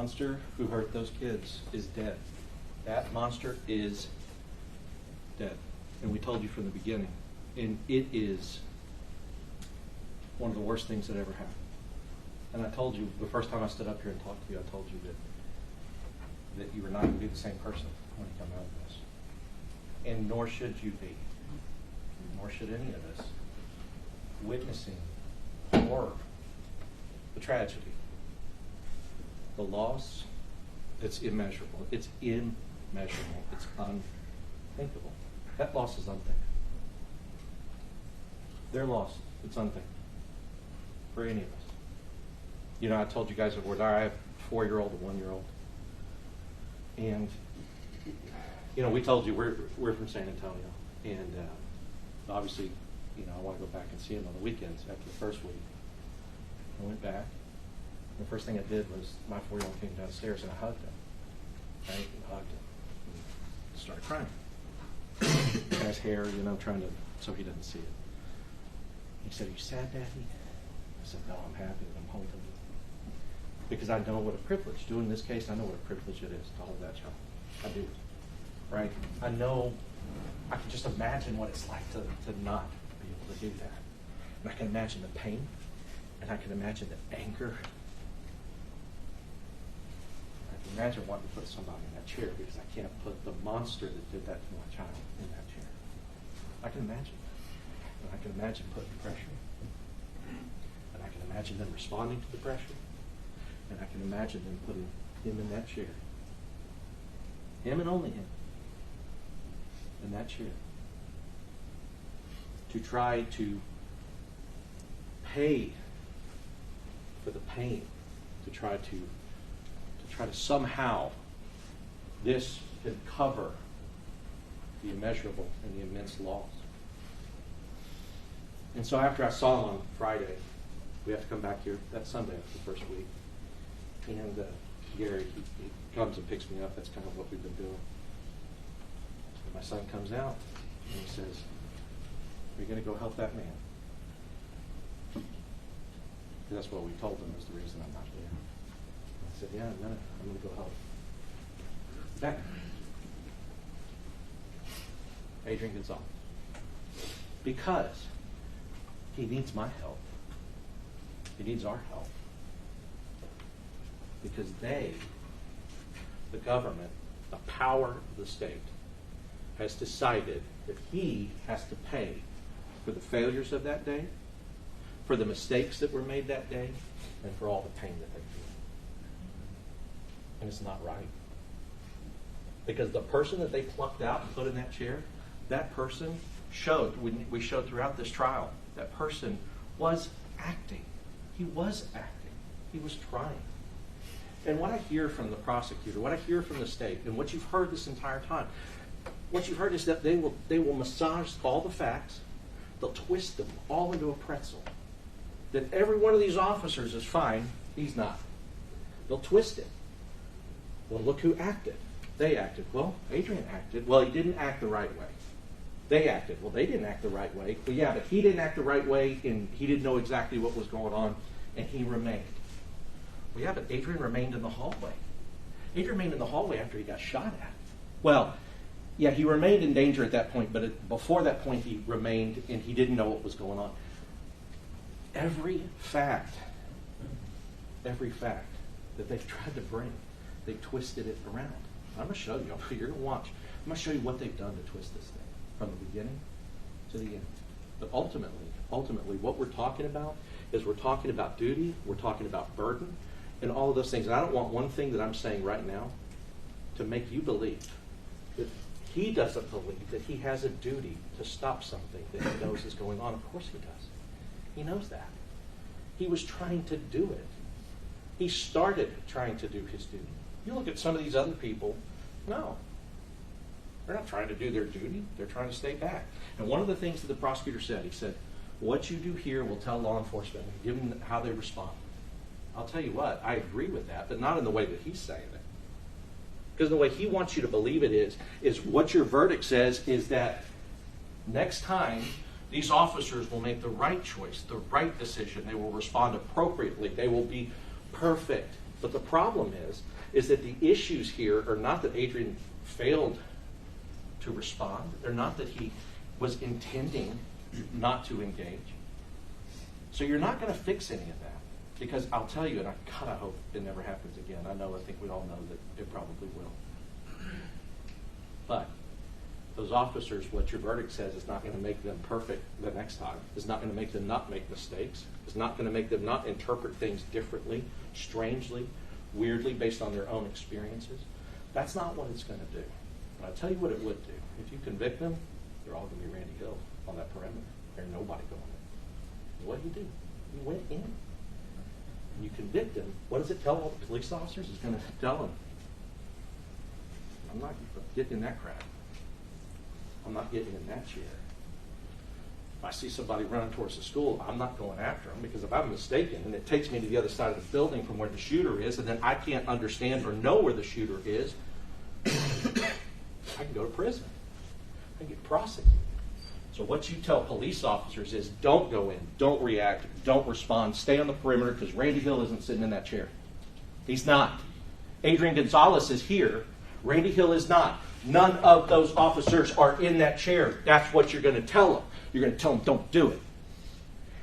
monster who hurt those kids is dead. That monster is dead. And we told you from the beginning. And it is one of the worst things that ever happened. And I told you, the first time I stood up here and talked to you, I told you that you were not going to be the same person when you come out of this. And nor should you be. Nor should any of us. Witnessing the horror, the tragedy, the loss, it's immeasurable. It's immeasurable. It's unthinkable. That loss is unthinkable. Their loss, it's unthinkable for any of us. You know, I told you guys before, I have a 4-year-old and 1-year-old. And, you know, we told you we're from San Antonio. And obviously, you know, I want to go back and see him on the weekends after the first week. I went back. The first thing I did was my 4-year-old came downstairs and I hugged him. Right? And hugged him. And started crying. His hair, you know, trying to, so he doesn't see it. He said, "Are you sad, Daddy?" I said, "No, I'm happy that I'm holding you." Because I know what a privilege, doing this case, I know what a privilege it is to hold that child. I do. Right? I know, I can just imagine what it's like to not be able to do that. And I can imagine the pain, and I can imagine the anger. I can imagine wanting to put somebody in that chair because I can't put the monster that did that to my child in that chair. I can imagine. And I can imagine putting pressure. And I can imagine them responding to the pressure. And I can imagine them putting him in that chair. Him and only him. In that chair. To try to pay for the pain. To try to somehow this can cover the immeasurable and the immense loss. And so after I saw him on Friday, we have to come back here that Sunday after the first week. And Gary, he comes and picks me up. That's kind of what we've been doing. And my son comes out and he says, "Are you going to go help that man?" That's what we told him is the reason I'm not there. I said, "Yeah, I'm going to go help that man. Adrian Gonzales. Because he needs my help. He needs our help. Because they, the government, the power of the state, has decided that he has to pay for the failures of that day, for the mistakes that were made that day, and for all the pain that they feel. And it's not right. Because the person that they plucked out and put in that chair, that person showed, we showed throughout this trial, that person was acting. He was acting. He was trying. And what I hear from the prosecutor, what I hear from the state, and what you've heard this entire time, what you've heard is that they will massage all the facts, they'll twist them all into a pretzel. That every one of these officers is fine, he's not. They'll twist it. Well, look who acted. They acted. Well, Adrian acted. Well, he didn't act the right way. They acted. Well, they didn't act the right way. Well, yeah, but he didn't act the right way, and he didn't know exactly what was going on, and he remained. Well, yeah, but Adrian remained in the hallway. Adrian remained in the hallway after he got shot at. Well, yeah, he remained in danger at that point, but before that point he remained, and he didn't know what was going on. Every fact that they've tried to bring, they've twisted it around. I'm going to show you. You're going to watch. I'm going to show you what they've done to twist this thing from the beginning to the end. But ultimately, what we're talking about is we're talking about duty, we're talking about burden, and all of those things. And I don't want one thing that I'm saying right now to make you believe that he doesn't believe that he has a duty to stop something that he knows is going on. Of course he does. He knows that. He was trying to do it. He started trying to do his duty. You look at some of these other people, no. They're not trying to do their duty. They're trying to stay back. And one of the things that the prosecutor said, he said, what you do here will tell law enforcement, give them how they respond. I'll tell you what, I agree with that, but not in the way that he's saying it. Because the way he wants you to believe it is what your verdict says is that next time these officers will make the right choice, the right decision. They will respond appropriately. They will be perfect. But the problem is that the issues here are not that Adrian failed to respond. They're not that he was intending not to engage. So you're not going to fix any of that. Because I'll tell you, and I kind of hope it never happens again. I think we all know that it probably will. But those officers, what your verdict says is not going to make them perfect the next time. It's not going to make them not make mistakes. It's not going to make them not interpret things differently, strangely, weirdly, based on their own experiences. That's not what it's going to do. But I'll tell you what it would do. If you convict them, they're all going to be Randy Hill on that perimeter. There's nobody going in. What did he do? He went in. And you convict him. What does it tell all the police officers? It's going to tell them, I'm not getting in that crowd. I'm not getting in that chair. If I see somebody running towards the school, I'm not going after them, because if I'm mistaken and it takes me to the other side of the building from where the shooter is, and then I can't understand or know where the shooter is, I can go to prison. I can get prosecuted. So what you tell police officers is don't go in, don't react, don't respond, stay on the perimeter, because Randy Hill isn't sitting in that chair. He's not. Adrian Gonzales is here. Randy Hill is not. None of those officers are in that chair. That's what you're going to tell them. You're going to tell them, don't do it.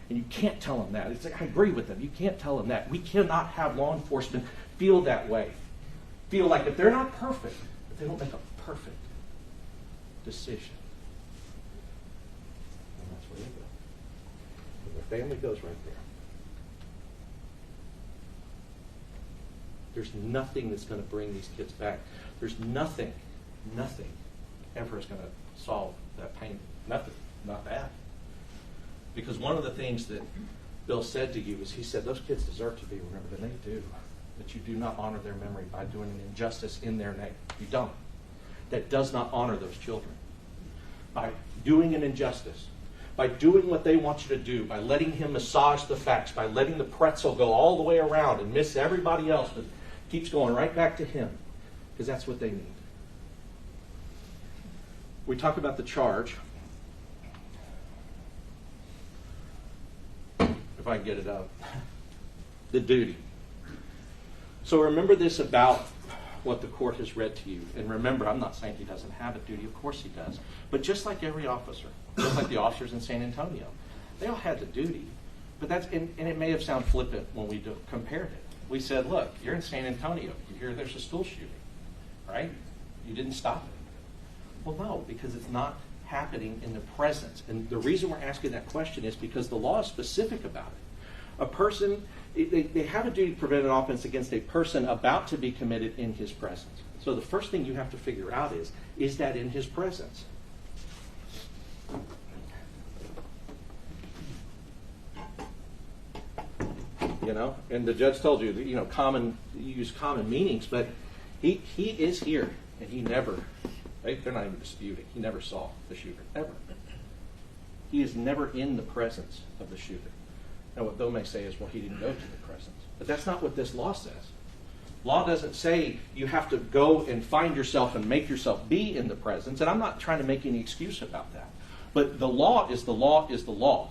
And you can't tell them that. It's like, I agree with them. You can't tell them that. We cannot have law enforcement feel that way. Feel like if they're not perfect, if they don't make a perfect decision. And that's where they go. And their family goes right there. There's nothing that's going to bring these kids back. There's nothing ever is going to solve that pain. Nothing. Not that. Because one of the things that Bill said to you is, he said, those kids deserve to be remembered, and they do. But you do not honor their memory by doing an injustice in their name. You don't. That does not honor those children. By doing an injustice, by doing what they want you to do, by letting him massage the facts, by letting the pretzel go all the way around and miss everybody else, but keeps going right back to him, because that's what they need. We talk about the charge. If I can get it up. The duty. So remember this about what the court has read to you. And remember, I'm not saying he doesn't have a duty. Of course he does. But just like every officer, just like the officers in San Antonio, they all had the duty. But that's, and it may have sounded flippant when we compared it. We said, look, you're in San Antonio. You hear there's a school shooting, right? You didn't stop it. Well, no, because it's not happening in the presence. And the reason we're asking that question is because the law is specific about it. A person, they have a duty to prevent an offense against a person about to be committed in his presence. So the first thing you have to figure out is that in his presence? You know, and the judge told you that, you use common meanings, but he is here, and he never, they're not even disputing, he never saw the shooter, ever. He is never in the presence of the shooter. Now what Bill may say is, well, he didn't go to the presence. But that's not what this law says. Law doesn't say you have to go and find yourself and make yourself be in the presence, and I'm not trying to make any excuse about that. But the law is the law is the law.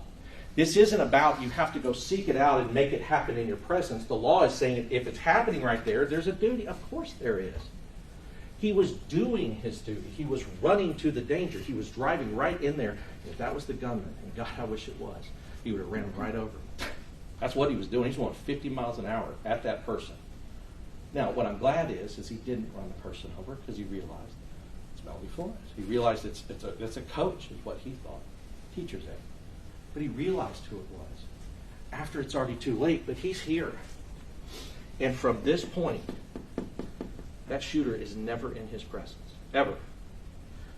This isn't about you have to go seek it out and make it happen in your presence. The law is saying if it's happening right there, there's a duty. Of course there is. He was doing his duty. He was running to the danger. He was driving right in there. If that was the gunman, and God, I wish it was, he would have ran right over him. That's what he was doing. He's going 50 miles an hour at that person. Now, what I'm glad is he didn't run the person over because he realized it's Melody Flores. He realized it's a coach is what he thought. Teacher's aide. But he realized who it was after it's already too late. But he's here. And from this point, that shooter is never in his presence. Ever.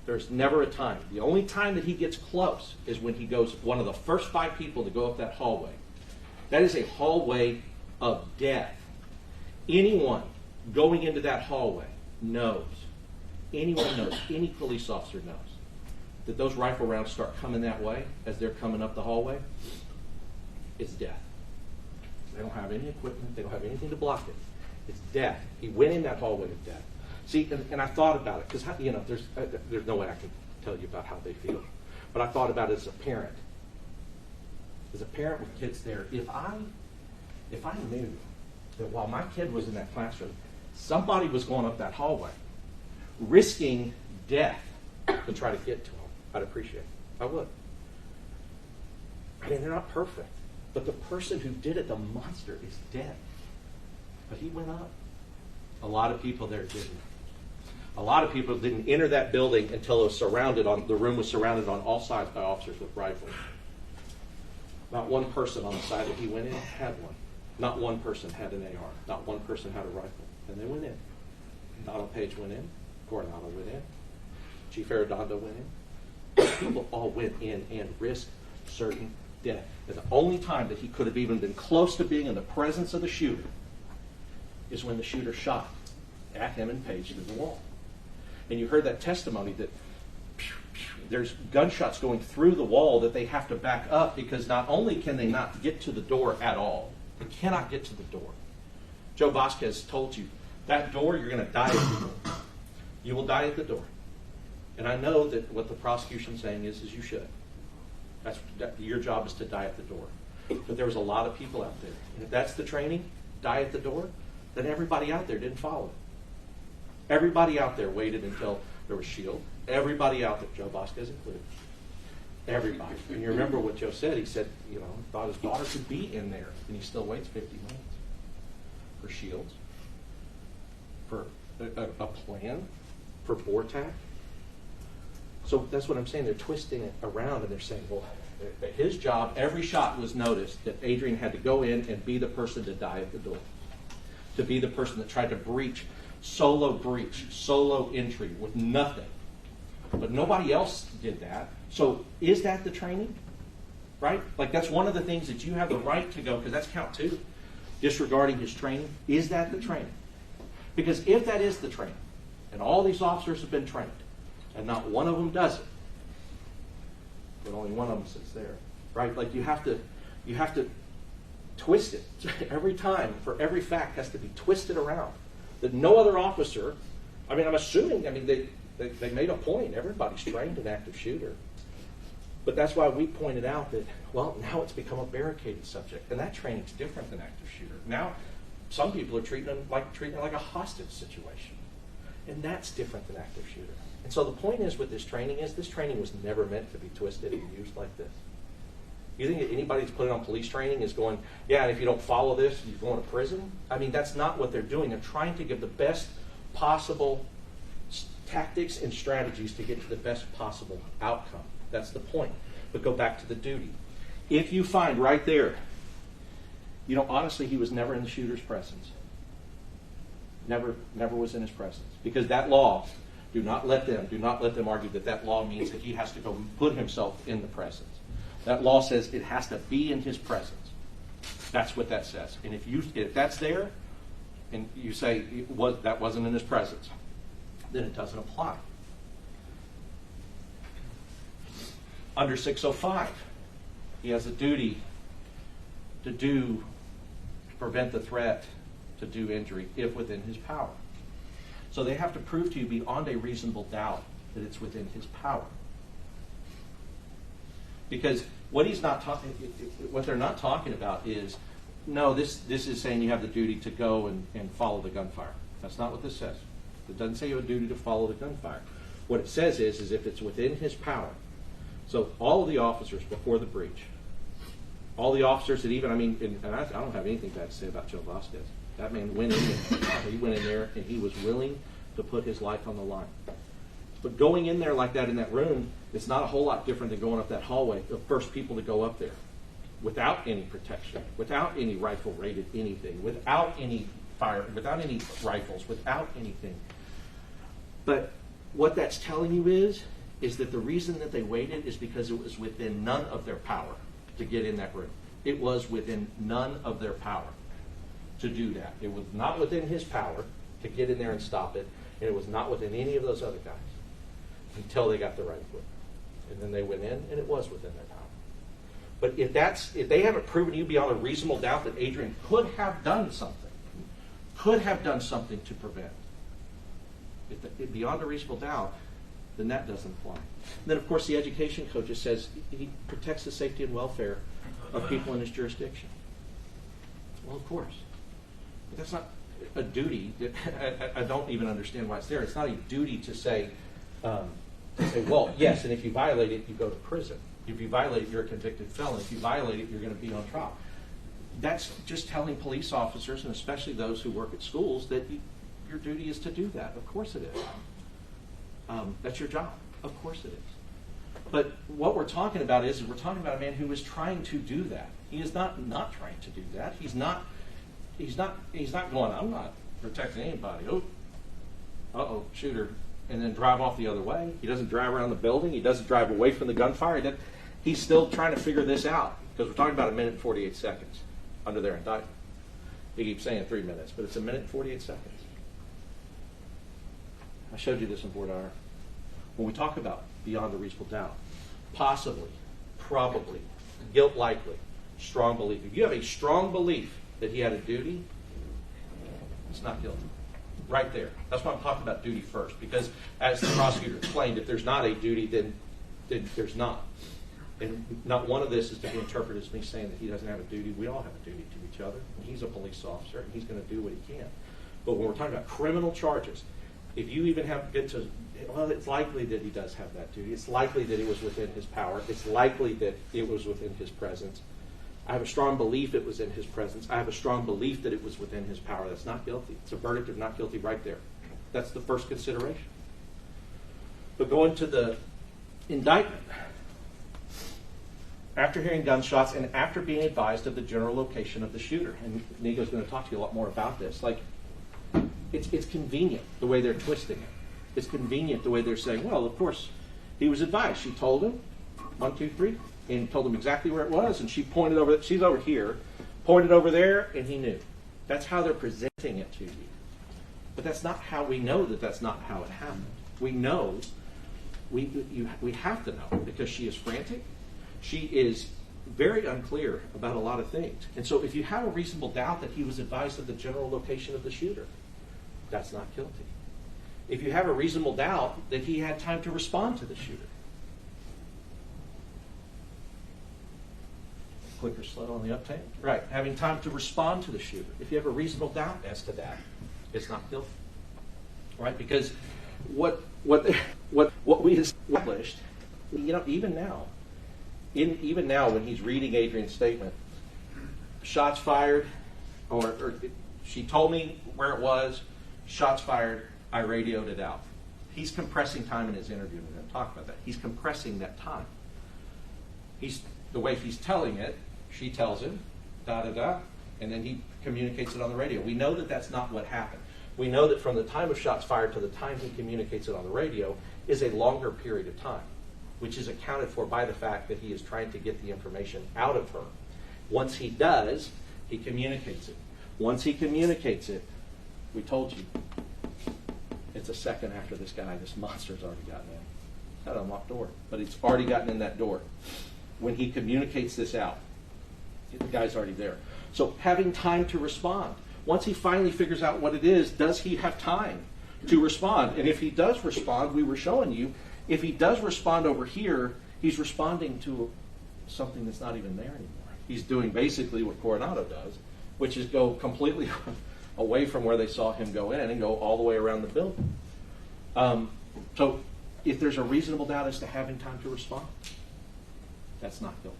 There's never a time. The only time that he gets close is when he goes one of the first 5 people to go up that hallway. That is a hallway of death. Anyone going into that hallway knows, anyone knows, any police officer knows, that those rifle rounds start coming that way as they're coming up the hallway, it's death. They don't have any equipment. They don't have anything to block it. It's death. He went in that hallway of death. See, and I thought about it, because there's no way I can tell you about how they feel. But I thought about it as a parent. As a parent with kids there, if I knew that while my kid was in that classroom, somebody was going up that hallway, risking death to try to get to him, I'd appreciate it. I would. I mean, they're not perfect. But the person who did it, the monster, is dead. But he went up. A lot of people there didn't. A lot of people didn't enter that building until it was the room was surrounded on all sides by officers with rifles. Not one person on the side that he went in had one. Not one person had an AR. Not one person had a rifle. And they went in. Donald Page went in. Coronado went in. Chief Arredondo went in. People all went in and risked certain death. And the only time that he could have even been close to being in the presence of the shooter is when the shooter shot at him and Page through the wall. And you heard that testimony that there's gunshots going through the wall that they have to back up because not only can they not get to the door at all, they cannot get to the door. Joe Vasquez told you, that door, you're going to die at the door. You will die at the door. And I know that what the prosecution's saying is you should. Your job is to die at the door. But there was a lot of people out there. And if that's the training, die at the door, then everybody out there didn't follow it. Everybody out there waited until there was shield. Everybody out there, Joe Vasquez included. Everybody. And you remember what Joe said. He said, thought his daughter could be in there. And he still waits 50 minutes for shields, for a plan, for BORTAC. So that's what I'm saying. They're twisting it around and they're saying, well, his job, every shot was noticed that Adrian had to go in and be the person to die at the door. To be the person that tried to breach, solo entry with nothing. But nobody else did that. So is that the training? Right? Like that's one of the things that you have the right to go, because that's count 2, disregarding his training. Is that the training? Because if that is the training, and all these officers have been trained, and not one of them does it, but only one of them sits there, right? Like you have to twist it every time. For every fact has to be twisted around. That no other officer, I'm assuming, they made a point. Everybody's trained an active shooter. But that's why we pointed out that, well, now it's become a barricaded subject. And that training's different than active shooter. Now, some people are treating it like a hostage situation. And that's different than active shooter. And so the point is with this training was never meant to be twisted and used like this. You think that anybody that's put on police training is going, yeah, and if you don't follow this, you're going to prison? That's not what they're doing. They're trying to give the best possible tactics and strategies to get to the best possible outcome. That's the point. But go back to the duty. If you find right there, honestly, he was never in the shooter's presence. Never was in his presence. Because that law, do not let them argue that law means that he has to go put himself in the presence. That law says it has to be in his presence. That's what that says. And if that's there, and you say that wasn't in his presence, then it doesn't apply. Under 605, he has a duty to prevent the threat to do injury if within his power. So they have to prove to you beyond a reasonable doubt that it's within his power. Because what they're not talking about is, no, this is saying you have the duty to go and follow the gunfire. That's not what this says. It doesn't say you have a duty to follow the gunfire. What it says is if it's within his power. So all of the officers before the breach, all the officers that even, and I don't have anything bad to say about Joe Vasquez. That man went in there. He went in there and he was willing to put his life on the line. But going in there like that in that room, it's not a whole lot different than going up that hallway, the first people to go up there, without any protection, without any rifle-rated anything, without any fire, without any rifles, without anything. But what that's telling you is that the reason that they waited is because it was within none of their power to get in that room. It was within none of their power to do that. It was not within his power to get in there and stop it, and it was not within any of those other guys until they got the right equipment. And then they went in, and it was within their power. But if they haven't proven you beyond a reasonable doubt that Adrian could have done something to prevent, if beyond a reasonable doubt, then that doesn't apply. And then, of course, the education code just says he protects the safety and welfare of people in his jurisdiction. Well, of course. But that's not a duty. I don't even understand why it's there. It's not a duty to say, well, yes, and if you violate it, you go to prison. If you violate it, you're a convicted felon. If you violate it, you're going to be on trial. That's just telling police officers, and especially those who work at schools, that your duty is to do that. Of course it is. That's your job. Of course it is. But what we're talking about is we're talking about a man who is trying to do that. He is not trying to do that. He's not going, I'm not protecting anybody. Oh, shooter, and then drive off the other way. He doesn't drive around the building. He doesn't drive away from the gunfire. He's still trying to figure this out, because we're talking about 1 minute and 48 seconds under their indictment. He keeps saying 3 minutes, but it's 1 minute and 48 seconds. I showed you this in voir dire. When we talk about beyond a reasonable doubt, possibly, probably, guilt likely, strong belief. If you have a strong belief that he had a duty, it's not guilty. Right there. That's why I'm talking about duty first, because as the prosecutor explained, if there's not a duty, then there's not. And not one of this is to be interpreted as me saying that he doesn't have a duty. We all have a duty to each other. He's a police officer, and he's going to do what he can. But when we're talking about criminal charges, if you even get to, well, it's likely that he does have that duty. It's likely that it was within his power. It's likely that it was within his presence. I have a strong belief it was in his presence. I have a strong belief that it was within his power. That's not guilty. It's a verdict of not guilty right there. That's the first consideration. But going to the indictment, after hearing gunshots and after being advised of the general location of the shooter, and Nico's going to talk to you a lot more about this, it's convenient the way they're twisting it. It's convenient the way they're saying, well, of course, he was advised. She told him, 1, 2, 3, and told him exactly where it was, and she pointed over, she's over here, pointed over there, and he knew. That's how they're presenting it to you. But that's not how we know that that's not how it happened. We know, we have to know, because she is frantic. She is very unclear about a lot of things. And so if you have a reasonable doubt that he was advised of the general location of the shooter, that's not guilty. If you have a reasonable doubt that he had time to respond to the shooter, clicker slow on the uptake. Right, having time to respond to the shooter. If you have a reasonable doubt as to that, it's not guilty. Right, because what we established, even now when he's reading Adrian's statement, shots fired, or she told me where it was, shots fired, I radioed it out. He's compressing time in his interview. We're going to talk about that. He's compressing that time. The way he's telling it, she tells him, da-da-da, and then he communicates it on the radio. We know that that's not what happened. We know that from the time of shots fired to the time he communicates it on the radio is a longer period of time, which is accounted for by the fact that he is trying to get the information out of her. Once he does, he communicates it. Once he communicates it, we told you, it's a second after this monster's already gotten in. It's not an unlocked door, but it's already gotten in that door. When he communicates this out, the guy's already there. So having time to respond. Once he finally figures out what it is, does he have time to respond? And if he does respond, we were showing you, if he does respond over here, he's responding to something that's not even there anymore. He's doing basically what Coronado does, which is go completely away from where they saw him go in and go all the way around the building. So if there's a reasonable doubt as to having time to respond, that's not guilty.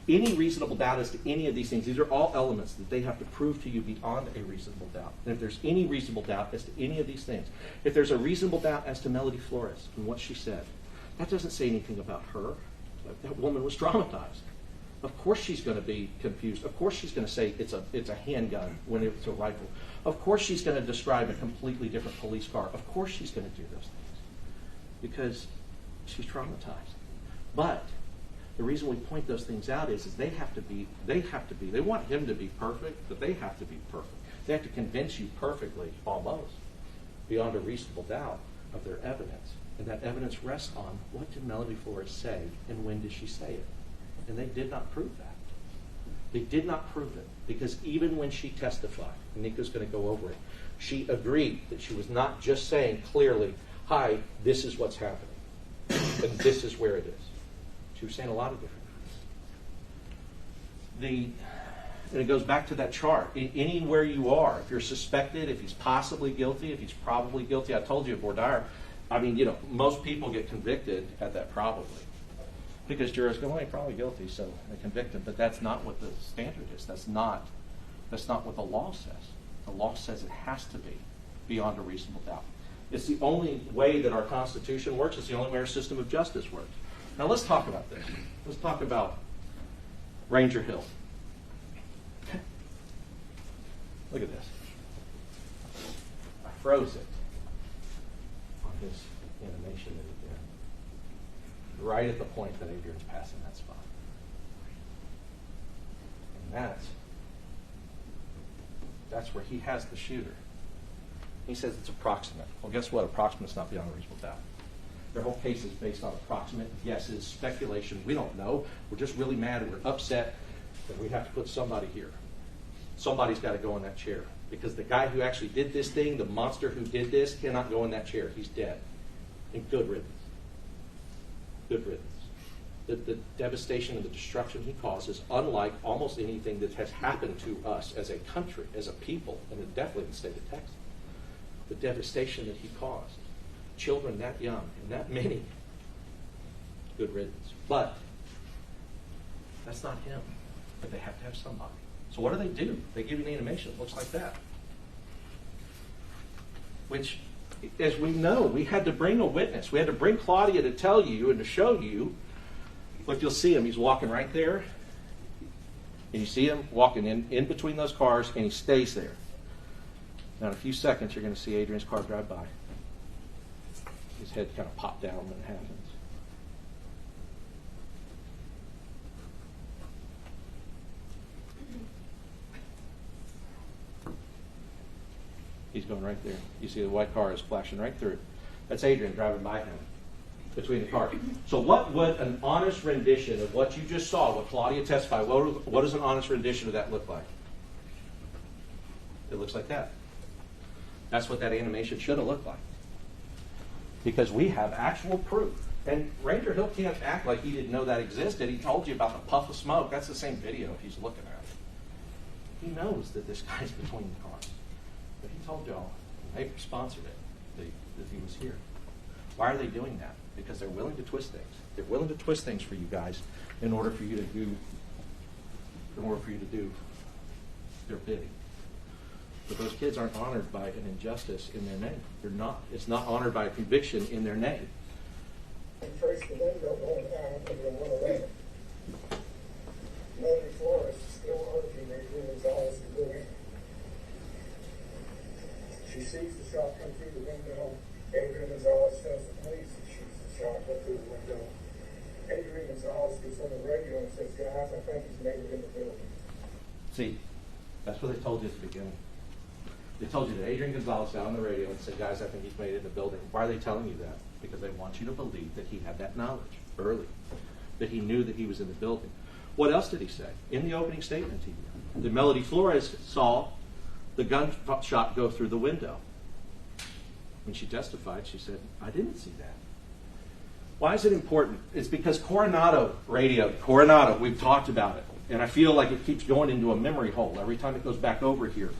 Any reasonable doubt as to any of these things, these are all elements that they have to prove to you beyond a reasonable doubt. And if there's any reasonable doubt as to any of these things, if there's a reasonable doubt as to Melody Flores and what she said, that doesn't say anything about her. That woman was traumatized. Of course she's going to be confused. Of course she's going to say it's a handgun when it's a rifle. Of course she's going to describe a completely different police car. Of course she's going to do those things because she's traumatized. But the reason we point those things out is they want him to be perfect, but they have to be perfect. They have to convince you perfectly, almost, beyond a reasonable doubt of their evidence. And that evidence rests on what did Melody Flores say and when did she say it? And they did not prove that. They did not prove it because even when she testified, and Nico's going to go over it, she agreed that she was not just saying clearly, hi, this is what's happening, and this is where it is. She was saying a lot of different things. And it goes back to that chart. Anywhere you are, if you're suspected, if he's possibly guilty, if he's probably guilty. I told you at Bordire, I mean, you know, most people get convicted at that probably. Because jurors go, well, he's probably guilty, so they convict him. But that's not what the standard is. That's not what the law says. The law says it has to be beyond a reasonable doubt. It's the only way that our Constitution works. It's the only way our system of justice works. Now let's talk about this. Let's talk about Ranger Hill. Look at this. I froze it on his animation that he did. Right at the point that Adrian's passing that spot. And that's where he has the shooter. He says it's approximate. Well, guess what? Approximate's not beyond a reasonable doubt. Their whole case is based on approximate guesses, speculation. We don't know. We're just really mad and we're upset that we have to put somebody here. Somebody's got to go in that chair. Because the guy who actually did this thing, the monster who did this, cannot go in that chair. He's dead. And good riddance. Good riddance. The devastation and the destruction he causes, unlike almost anything that has happened to us as a country, as a people, and definitely the state of Texas. The devastation that he caused. Children that young and that many. Good riddance. But that's not him. But they have to have somebody. So what do? They give you an animation that looks like that. Which, as we know, we had to bring a witness. We had to bring Claudia to tell you and to show you. Look, you'll see him. He's walking right there. And you see him walking in between those cars, and he stays there. Now, in a few seconds, you're going to see Adrian's car drive by. His head kind of popped down when it happens. He's going right there. You see the white car is flashing right through. That's Adrian driving by him between the cars. So what would an honest rendition of what you just saw, what Claudia testified, what does an honest rendition of that look like? It looks like that. That's what that animation should have looked like. Because we have actual proof. And Ranger Hill can't act like he didn't know that existed. He told you about the puff of smoke. That's the same video he's looking at. He knows that this guy's between the cars. But he told y'all, they sponsored it, that he was here. Why are they doing that? Because they're willing to twist things. They're willing to twist things for you guys in order for you to do their bidding. But those kids aren't honored by an injustice in their name. They're not. It's not honored by a conviction in their name. First, the window going down into 111. Mary Flores is still urging Adrian Gonzales to go in. She sees the shot come through the window. Adrian Gonzales tells the police that she's the shot go through the window. Adrian Gonzales gets on the radio and says, guys, I think he's made it in the building. See, that's what they told you at the beginning. They told you that Adrian Gonzales got on the radio and said, guys, I think he's made it in the building. Why are they telling you that? Because they want you to believe that he had that knowledge early, that he knew that he was in the building. What else did he say? In the opening statement to you, that Melody Flores saw the gunshot go through the window. When she testified, she said, I didn't see that. Why is it important? It's because Coronado radio, we've talked about it, and I feel like it keeps going into a memory hole every time it goes back over here.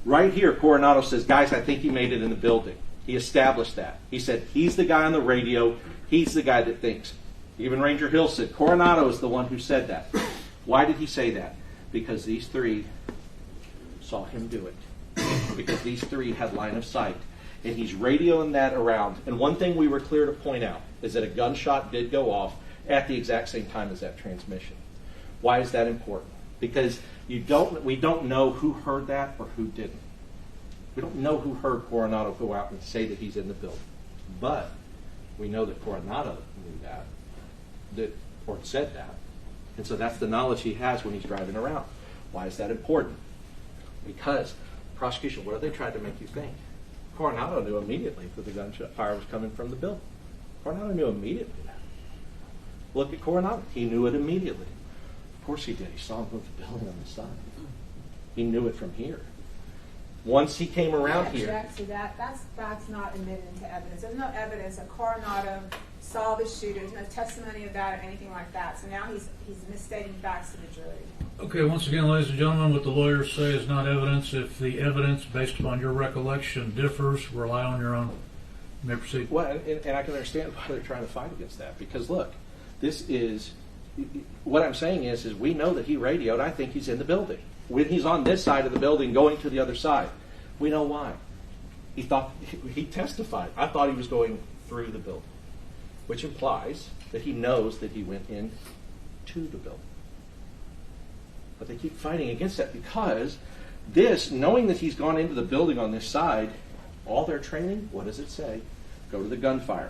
Right here, Coronado says, guys, I think he made it in the building. He established that. He said, he's the guy on the radio. He's the guy that thinks. Even Ranger Hill said, Coronado is the one who said that. Why did he say that? Because these three saw him do it. Because these three had line of sight. And he's radioing that around. And one thing we were clear to point out is that a gunshot did go off at the exact same time as that transmission. Why is that important? Because we don't know who heard that or who didn't. We don't know who heard Coronado go out and say that he's in the building. But we know that Coronado knew that or said that. And so that's the knowledge he has when he's driving around. Why is that important? Because prosecution, what do they try to make you think? Coronado knew immediately that the gunshot fire was coming from the building. Coronado knew immediately that. Look at Coronado. He knew it immediately. Of course he did. He saw him move the building on the side. He knew it from here. Once he came around here. That's not admitted into evidence. There's no evidence that Coronado saw the shooter. There's no testimony of that or anything like that. So now he's misstating facts to the jury. Okay, once again, ladies and gentlemen, what the lawyers say is not evidence. If the evidence, based upon your recollection, differs, rely on your own. You may proceed. Well, and I can understand why they're trying to fight against that, because look, this is, what I'm saying is we know that he radioed. I think he's in the building. When he's on this side of the building going to the other side, we know why. He testified. I thought he was going through the building, which implies that he knows that he went in to the building. But they keep fighting against that because this, knowing that he's gone into the building on this side, all their training, what does it say? Go to the gunfire.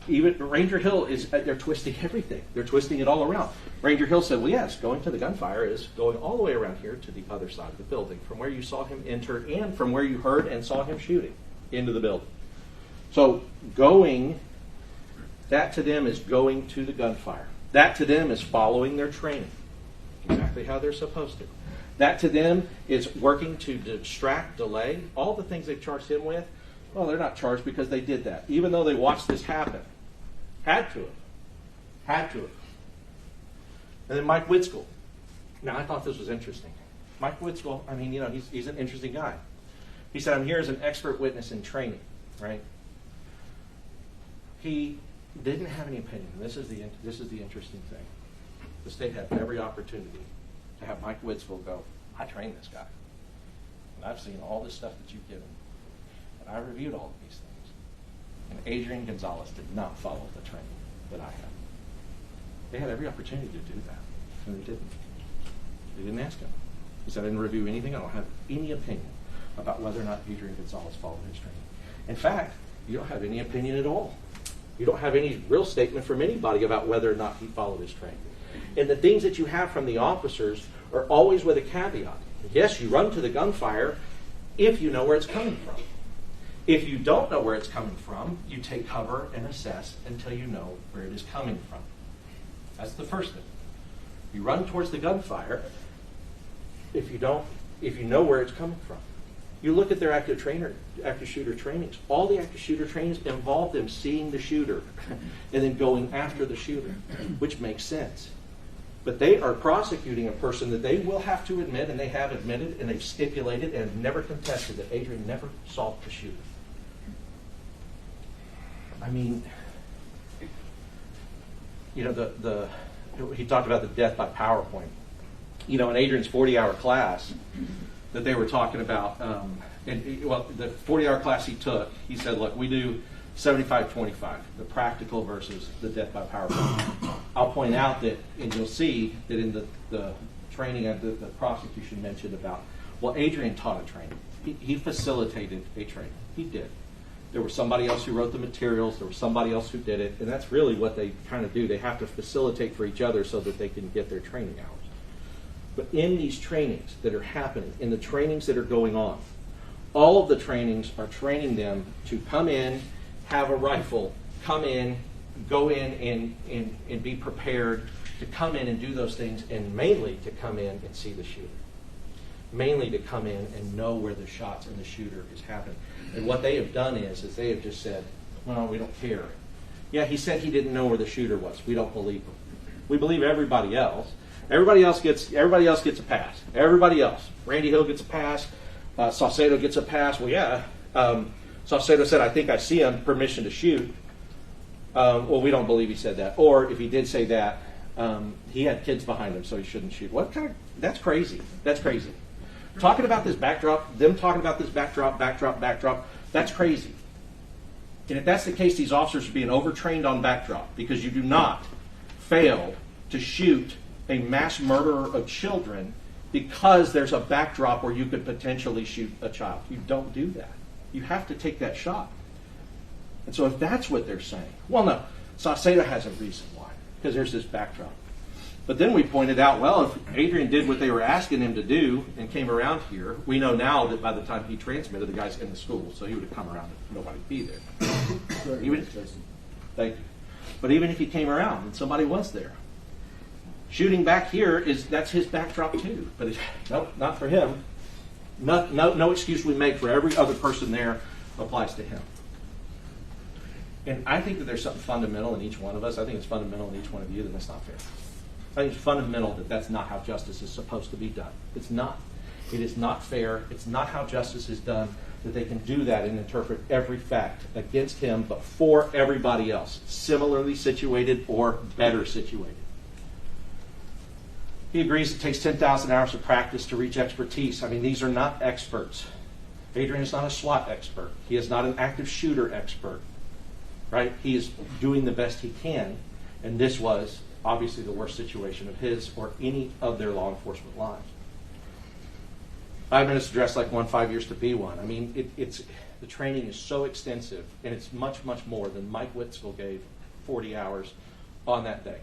Even Ranger Hill they're twisting everything. They're twisting it all around. Ranger Hill said, well, yes, going to the gunfire is going all the way around here to the other side of the building, from where you saw him enter and from where you heard and saw him shooting into the building. So that to them is going to the gunfire. That to them is following their training, exactly how they're supposed to. That to them is working to distract, delay, all the things they've charged him with. Well, they're not charged because they did that, even though they watched this happen. Had to have. And then Mike Witzel. Now, I thought this was interesting. Mike Witzel, I mean, he's an interesting guy. He said, I'm here as an expert witness in training, right? He didn't have any opinion. This is the interesting thing. The state had every opportunity to have Mike Witzel go, I trained this guy. And I've seen all this stuff that you've given. And I reviewed all of these things. And Adrian Gonzales did not follow the training that I had. They had every opportunity to do that, and they didn't. They didn't ask him. He said, I didn't review anything. I don't have any opinion about whether or not Adrian Gonzales followed his training. In fact, you don't have any opinion at all. You don't have any real statement from anybody about whether or not he followed his training. And the things that you have from the officers are always with a caveat. Yes, you run to the gunfire if you know where it's coming from. If you don't know where it's coming from, you take cover and assess until you know where it is coming from. That's the first thing. You run towards the gunfire if you know where it's coming from. You look at their active shooter trainings. All the active shooter trainings involve them seeing the shooter and then going after the shooter, which makes sense. But they are prosecuting a person that they will have to admit, and they have admitted, and they've stipulated and have never contested that Adrian never saw the shooter. I mean, he talked about the death by PowerPoint. In Adrian's 40-hour class that they were talking about, the 40-hour class he took, he said, look, we do 75-25, the practical versus the death by PowerPoint. I'll point out that, and you'll see that in the training that the prosecution mentioned about, well, Adrian taught a training. He facilitated a training. He did. There was somebody else who wrote the materials. There was somebody else who did it. And that's really what they kind of do. They have to facilitate for each other so that they can get their training hours. But in these trainings that are happening, in the trainings that are going on, all of the trainings are training them to come in, have a rifle, come in, go in and be prepared to come in and do those things, and mainly to come in and see the shooter. Mainly to come in and know where the shots and the shooter is happening. And what they have done is they have just said, well, we don't care. Yeah, he said he didn't know where the shooter was. We don't believe him. We believe everybody else. Everybody else gets a pass. Everybody else. Randy Hill gets a pass. Saucedo gets a pass. Well, yeah. Saucedo said, I think I see him, permission to shoot. Well, we don't believe he said that. Or if he did say that, he had kids behind him, so he shouldn't shoot. That's crazy. That's crazy. Talking about this backdrop, that's crazy. And if that's the case, these officers are being overtrained on backdrop, because you do not fail to shoot a mass murderer of children because there's a backdrop where you could potentially shoot a child. You don't do that. You have to take that shot. And so if that's what they're saying, well, no, Saucedo has a reason why, because there's this backdrop. But then we pointed out, well, if Adrian did what they were asking him to do and came around here, we know now that by the time he transmitted, the guy's in the school, so he would have come around and nobody would be there. Thank you. But even if he came around and somebody was there, shooting back here that's his backdrop too. But nope, not for him. No excuse we make for every other person there applies to him. And I think that there's something fundamental in each one of us. I think it's fundamental in each one of you that that's not fair. I think it's fundamental that that's not how justice is supposed to be done. It's not. It is not fair. It's not how justice is done, that they can do that and interpret every fact against him, but for everybody else, similarly situated or better situated. He agrees it takes 10,000 hours of practice to reach expertise. I mean, these are not experts. Adrian is not a SWAT expert. He is not an active shooter expert. Right? He is doing the best he can, and this was obviously the worst situation of his or any of their law enforcement lives. 5 minutes to dress like one, 5 years to be one. I mean, it's the training is so extensive, and it's much, much more than Mike Witzel gave 40 hours on that day.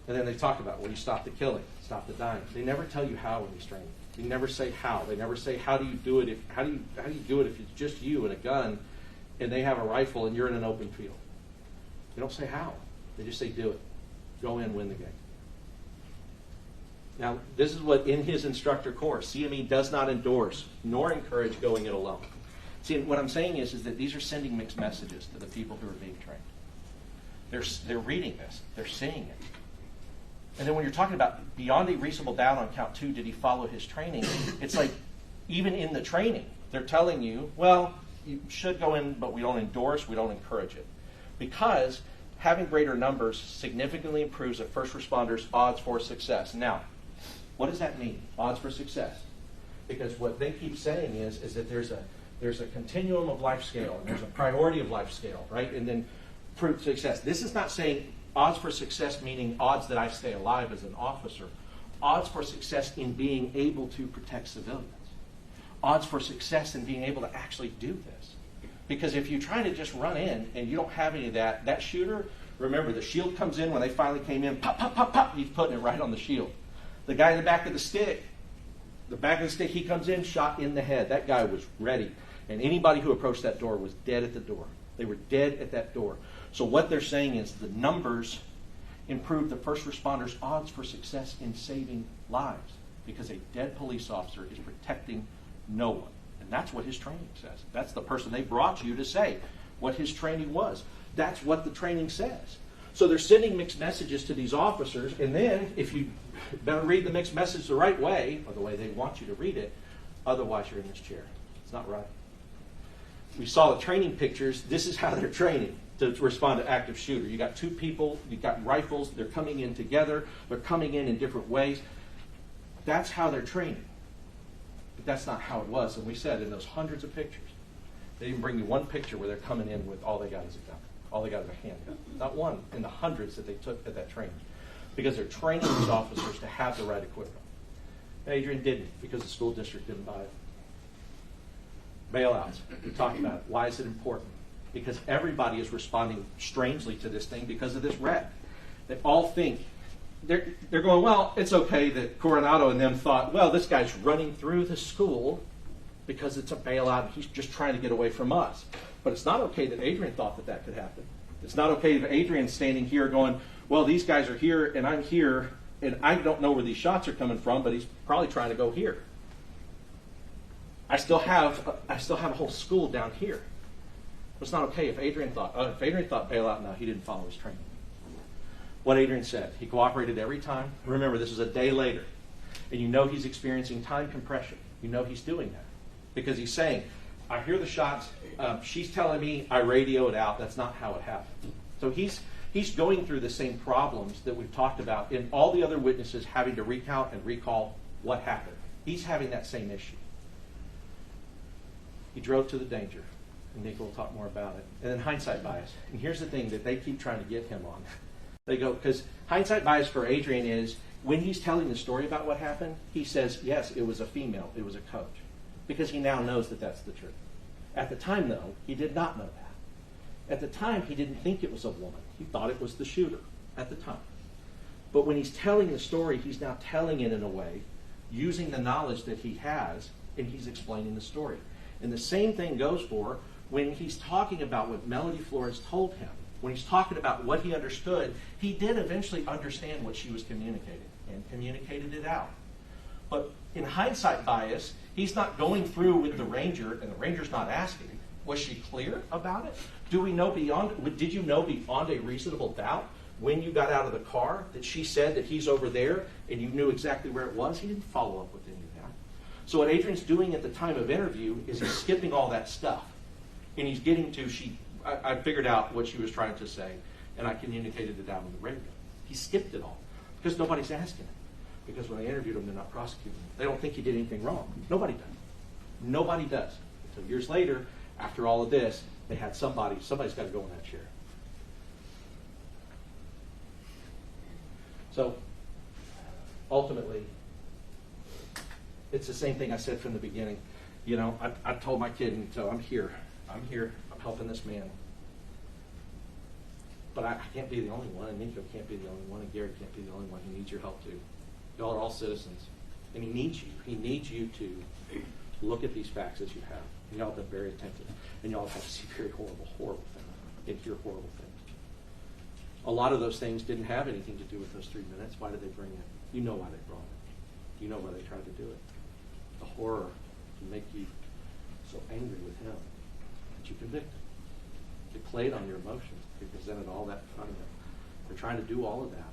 And then they talk about, well, you stop the killing, stop the dying. They never tell you how in these trainings. They never say how. They never say how do you do it how do you do it if it's just you and a gun and they have a rifle and you're in an open field. They don't say how. They just say do it. Go in, win the game. Now, this is what in his instructor course, CME does not endorse nor encourage going it alone. See, what I'm saying is that these are sending mixed messages to the people who are being trained. They're reading this. They're seeing it. And then when you're talking about beyond a reasonable doubt on count 2, did he follow his training? It's like even in the training, they're telling you, well, you should go in, but we don't endorse, we don't encourage it. Because having greater numbers significantly improves a first responder's odds for success. Now, what does that mean, odds for success? Because what they keep saying is that there's a continuum of life scale, and there's a priority of life scale, right? And then proof success. This is not saying odds for success meaning odds that I stay alive as an officer. Odds for success in being able to protect civilians. Odds for success in being able to actually do this. Because if you try to just run in and you don't have any of that, that shooter, remember the shield comes in when they finally came in, pop, pop, pop, pop, he's putting it right on the shield. The guy in the back of the stick, he comes in, shot in the head. That guy was ready. And anybody who approached that door was dead at the door. They were dead at that door. So what they're saying is the numbers improve the first responders' odds for success in saving lives, because a dead police officer is protecting no one. And that's what his training says. That's the person they brought you to say what his training was. That's what the training says. So they're sending mixed messages to these officers, and then if you better read the mixed message the right way, or the way they want you to read it, otherwise you're in this chair. It's not right. We saw the training pictures. This is how they're training to respond to active shooter. You got two people, you got rifles, they're coming in together, they're coming in different ways. That's how they're training. But that's not how it was. And we said in those hundreds of pictures, they didn't bring you one picture where they're coming in with all they got is a gun. All they got is a handgun. Not one in the hundreds that they took at that training. Because they're training these officers to have the right equipment. Adrian didn't, because the school district didn't buy it. Bailouts. We talked about it. Why is it important? Because everybody is responding strangely to this thing because of this red. They all think, they're going, well, it's okay that Coronado and them thought, well, this guy's running through the school because it's a bailout and he's just trying to get away from us. But it's not okay that Adrian thought that that could happen. It's not okay if Adrian's standing here going, well, these guys are here and I'm here and I don't know where these shots are coming from, but he's probably trying to go here. I still have a whole school down here. It's not okay if Adrian thought bailout, no, he didn't follow his training. What Adrian said, he cooperated every time. Remember, this is a day later. And you know he's experiencing time compression. You know he's doing that. Because he's saying, I hear the shots, she's telling me I radio it out. That's not how it happened. So he's going through the same problems that we've talked about in all the other witnesses having to recount and recall what happened. He's having that same issue. He drove to the danger. And Nick will talk more about it. And then hindsight bias. And here's the thing that they keep trying to get him on. They go, because hindsight bias for Adrian is, when he's telling the story about what happened, he says, yes, it was a female, it was a coach. Because he now knows that that's the truth. At the time, though, he did not know that. At the time, he didn't think it was a woman. He thought it was the shooter at the time. But when he's telling the story, he's now telling it in a way, using the knowledge that he has, and he's explaining the story. And the same thing goes for when he's talking about what Melody Flores told him. When he's talking about what he understood, he did eventually understand what she was communicating and communicated it out. But in hindsight bias, he's not going through with the ranger, and the ranger's not asking, Was she clear about it? Do we know did you know beyond a reasonable doubt when you got out of the car that she said that he's over there and you knew exactly where it was? He didn't follow up with any of that. So what Adrian's doing at the time of interview is he's skipping all that stuff. And he's getting to, I figured out what she was trying to say, and I communicated it out on the radio. He skipped it all because nobody's asking him. Because when they interviewed him, they're not prosecuting him. They don't think he did anything wrong. Nobody does. Nobody does. Until years later, after all of this, they had somebody's got to go in that chair. So, ultimately, it's the same thing I said from the beginning. You know, I told my kid, and so I'm here, I'm helping this man. But I can't be the only one, and Nico can't be the only one, and Gary can't be the only one. He needs your help too. Y'all are all citizens, and he needs you. He needs you to look at these facts as you have. And y'all have been very attentive, and y'all have to see very horrible things, and hear horrible things. A lot of those things didn't have anything to do with those 3 minutes. Why did they bring it? You know why they brought it. You know why they tried to do it. The horror to make you so angry with him that you convict him. They played on your emotions. They presented all that in front of them. They're trying to do all of that,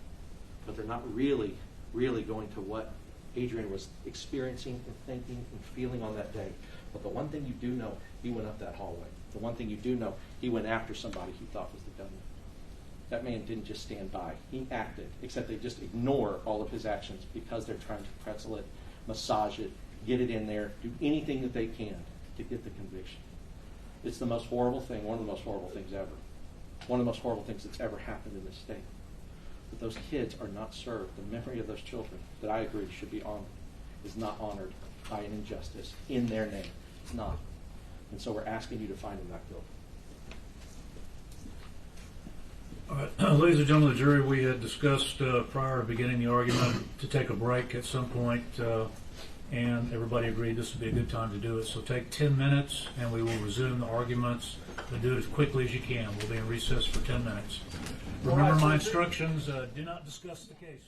but they're not really going to what Adrian was experiencing and thinking and feeling on that day. But the one thing you do know, he went up that hallway. The one thing you do know, he went after somebody he thought was the gunman. That man didn't just stand by. He acted, except they just ignore all of his actions because they're trying to pretzel it, massage it, get it in there, do anything that they can to get the conviction. It's the most horrible thing, one of the most horrible things ever. One of the most horrible things that's ever happened in this state. But those kids are not served. The memory of those children that I agree should be honored is not honored by an injustice in their name. It's not. And so we're asking you to find him not guilty. All right. Ladies and gentlemen of the jury, we had discussed prior to beginning the argument to take a break at some point, and everybody agreed this would be a good time to do it. So take 10 minutes, and we will resume the arguments, but do it as quickly as you can. We'll be in recess for 10 minutes. Remember my instructions, do not discuss the case.